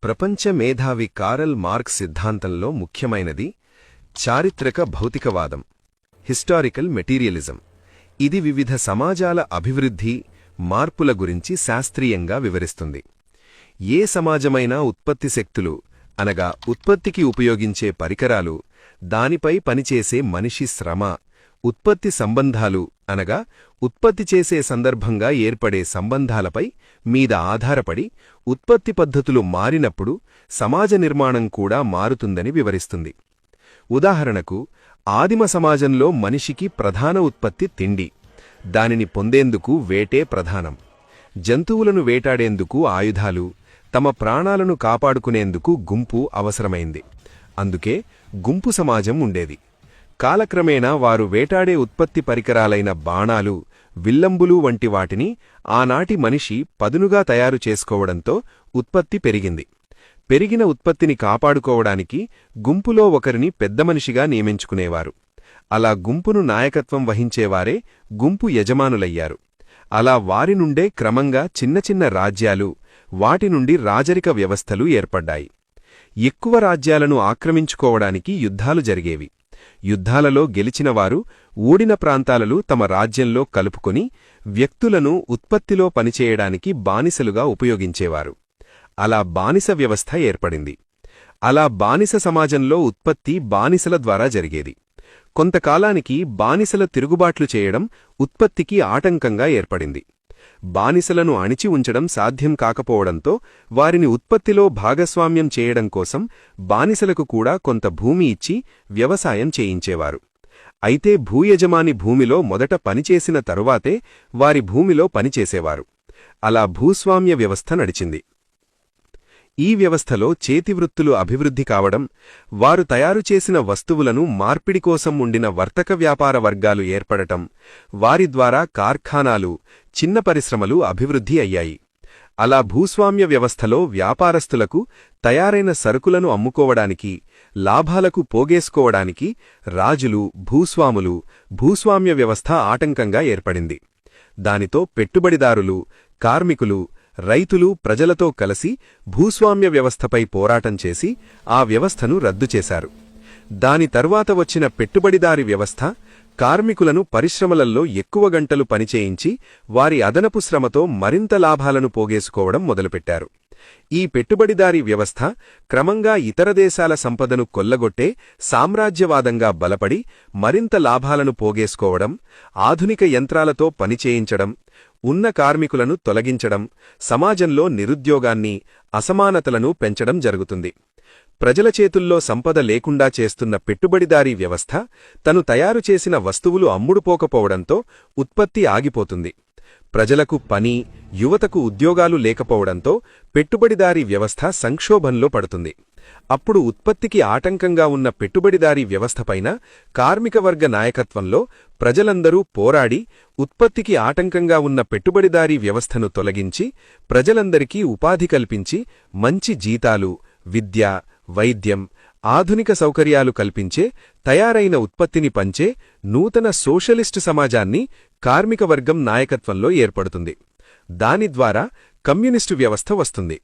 ప్రపంచ మేధావి Karl marks సిద్ధాంతంలో ముఖ్యమైనది చారిత్రక భౌతికవాదం, హిస్టారికల్ మెటీరియలిజం. ఇది వివిధ సమాజాల అభివృద్ధి, మార్పుల గురించి శాస్త్రీయంగా వివరిస్తుంది. ఏ సమాజమైనా ఉత్పత్తి శక్తులు అనగా ఉత్పత్తికి ఉపయోగించే పరికరాలు, దానిపై పనిచేసే మనిషి శ్రమ, ఉత్పత్తి సంబంధాలు అనగా ఉత్పత్తి చేసే సందర్భంగా ఏర్పడే సంబంధాలపై మీద ఆధారపడి ఉత్పత్తి పద్ధతులు మారినప్పుడు సమాజ నిర్మాణం కూడా మారుతుందని వివరిస్తుంది. ఉదాహరణకు, ఆదిమ సమాజంలో మనిషికి ప్రధాన ఉత్పత్తి తిండి. దానిని పొందేందుకు వేటే ప్రధానం. జంతువులను వేటాడేందుకు ఆయుధాలు, తమ ప్రాణాలను కాపాడుకునేందుకు గుంపు అవసరమైంది. అందుకే గుంపు సమాజం ఉండేది. కాలక్రమేణా వారు వేటాడే ఉత్పత్తి పరికరాలైన బాణాలు, విల్లంబులు వంటి వాటిని ఆనాటి మనిషి పదునుగా తయారు చేసుకోవడంతో ఉత్పత్తి పెరిగింది. పెరిగిన ఉత్పత్తిని కాపాడుకోవడానికి గుంపులో ఒకరిని పెద్దమనిషిగా నియమించుకునేవారు. అలా గుంపును నాయకత్వం వహించేవారే గుంపు యజమానులయ్యారు. అలా వారి నుండే క్రమంగా చిన్న చిన్న రాజ్యాలు, వాటి నుండి రాజరిక వ్యవస్థలు ఏర్పడ్డాయి. ఎక్కువ రాజ్యాలను ఆక్రమించుకోవడానికి యుద్ధాలు జరిగేవి. యుద్ధాలలో గెలిచినవారు ఊడిన ప్రాంతాలలో తమ రాజ్యంలో కలుపుకొని వ్యక్తులను ఉత్పత్తిలో పనిచేయడానికి బానిసలుగా ఉపయోగించేవారు. అలా బానిస వ్యవస్థ ఏర్పడింది. అలా బానిస సమాజంలో ఉత్పత్తి బానిసల ద్వారా జరిగేది. కొంతకాలానికి బానిసల తిరుగుబాట్లు చేయడం ఉత్పత్తికి ఆటంకంగా ఏర్పడింది. బానిసలను అణిచి ఉంచడం సాధ్యం కాకపోవడంతో వారిని ఉత్పత్తిలో భాగస్వామ్యం చేయడం కోసం బానిసలకు కూడా కొంత భూమి ఇచ్చి వ్యవసాయం చేయించేవారు. అయితే భూయజమాని భూమిలో మొదట పనిచేసిన తరువాతే వారి భూమిలో పనిచేసేవారు. అలా భూస్వామ్య వ్యవస్థ నడిచింది. ఈ వ్యవస్థలో చేతివృత్తులు అభివృద్ధి కావడం, వారు తయారుచేసిన వస్తువులను మార్పిడి కోసం ఉండిన వర్తక వ్యాపార వర్గాలు ఏర్పడటం, వారి ద్వారా కార్ఖానాలు, చిన్న పరిశ్రమలు అభివృద్ధి అయ్యాయి. అలా భూస్వామ్య వ్యవస్థలో వ్యాపారస్తులకు తయారైన సరుకులను అమ్ముకోవడానికి, లాభాలకు పోగేసుకోవడానికి రాజులు, భూస్వాములు, భూస్వామ్య వ్యవస్థ ఆటంకంగా ఏర్పడింది. దానితో పెట్టుబడిదారులు, కార్మికులు, రైతులు ప్రజలతో కలిసి భూస్వామ్య వ్యవస్థపై పోరాటం చేసి ఆ వ్యవస్థను రద్దు చేశారు. దాని తర్వాత వచ్చిన పెట్టుబడిదారి వ్యవస్థ కార్మికులను పరిశ్రమలలో ఎక్కువ గంటలు పనిచేయించి వారి అదనపు శ్రమతో మరింత లాభాలను పోగేసుకోవడం మొదలుపెట్టారు. ఈ పెట్టుబడిదారీ వ్యవస్థ క్రమంగా ఇతర దేశాల సంపదను కొల్లగొట్టే సామ్రాజ్యవాదంగా బలపడి మరింత లాభాలను పోగేసుకోవడం, ఆధునిక యంత్రాలతో పనిచేయించడం, ఉన్న కార్మికులను తొలగించడం, సమాజంలో నిరుద్యోగాన్ని, అసమానతలను పెంచడం జరుగుతుంది. ప్రజల చేతుల్లో సంపద లేకుండా చేస్తున్న పెట్టుబడిదారీ వ్యవస్థ తను తయారుచేసిన వస్తువులు అమ్ముడుపోకపోవడంతో ఉత్పత్తి ఆగిపోతుంది. ప్రజలకు పని, యువతకు ఉద్యోగాలు లేకపోవడంతో పెట్టుబడిదారీ వ్యవస్థ సంక్షోభంలో పడుతుంది. అప్పుడు ఉత్పత్తికి ఆటంకంగా ఉన్న పెట్టుబడిదారీ వ్యవస్థపైన కార్మికవర్గ నాయకత్వంలో ప్రజలందరూ పోరాడి ఉత్పత్తికి ఆటంకంగా ఉన్న పెట్టుబడిదారీ వ్యవస్థను తొలగించి ప్రజలందరికీ ఉపాధి కల్పించి మంచి జీతాలు, విద్య, వైద్యం, ఆధునిక సౌకర్యాలు కల్పించే తయారైన ఉత్పత్తిని పంచే నూతన సోషలిస్టు సమాజాన్ని కార్మికవర్గం నాయకత్వంలో ఏర్పడుతుంది. దాని ద్వారా కమ్యూనిస్టు వ్యవస్థ వస్తుంది.